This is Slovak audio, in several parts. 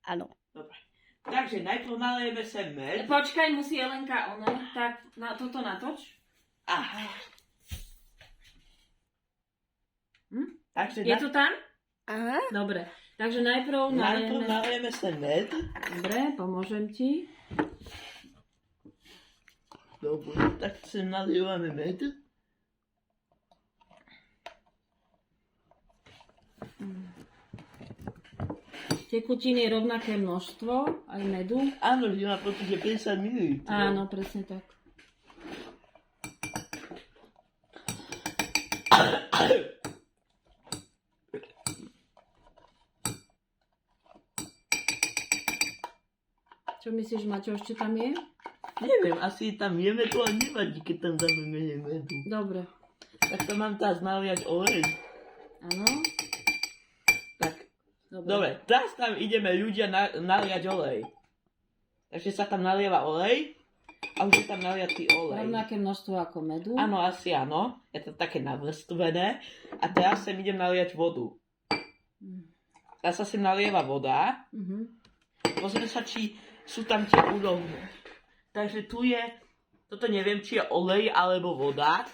Áno. Dobre. Takže najprv nalejeme sem med. Počkaj, musí Jelenka tak toto natoč. Aha. Takže Je to tam? Aha. Dobre. Takže najprv nalejeme sem med. Dobre, pomôžem ti. Dobre, tak sem nalievame med. Tekutín je rovnaké množstvo, aj medu. Áno, že má pocit, že 50 ml. Áno, presne tak. Čo myslíš, Maťo, ešte tam je? Neviem, asi tam je medu, ale nevadí, keď tam dáme menej medu. Dobre. Tak to mám teraz naliať olej. Áno. Tak. Dobre, teraz tam ideme ľudia naliať olej. Takže sa tam nalieva olej a už je tam naliatý olej. Rovnaké množstvo ako medu. Áno, asi áno. Je to také navrstvené. A teraz sem idem naliať vodu. Teraz sa sem nalieva voda. Pozriem sa, či sú tam tie úrovne. Takže tu je, toto neviem, či je olej alebo voda.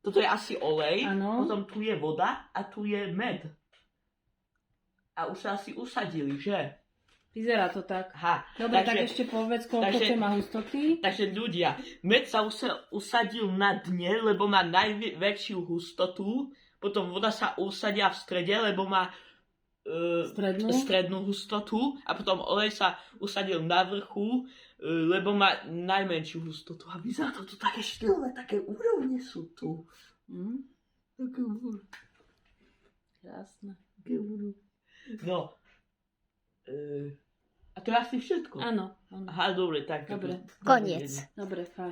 Toto je asi olej. Áno. Potom tu je voda a tu je med. A už sa asi usadili, že? Vyzerá to tak. Aha, Dobre, tak ešte povedz, koľko to má hustoty. Takže ľudia, med sa usadil na dne, lebo má najväčšiu hustotu. Potom voda sa usadia v strede, lebo má strednú hustotu. A potom olej sa usadil na vrchu, lebo má najmenšiu hustotu. A vyzerá to tu také štýlové, také úrovne sú tu. Také úrovne. Krásne. Také úrovne. No. A to je asi všetko. Áno. Aha, dobre, tak. Dobre. Koniec. Dobre, fajn.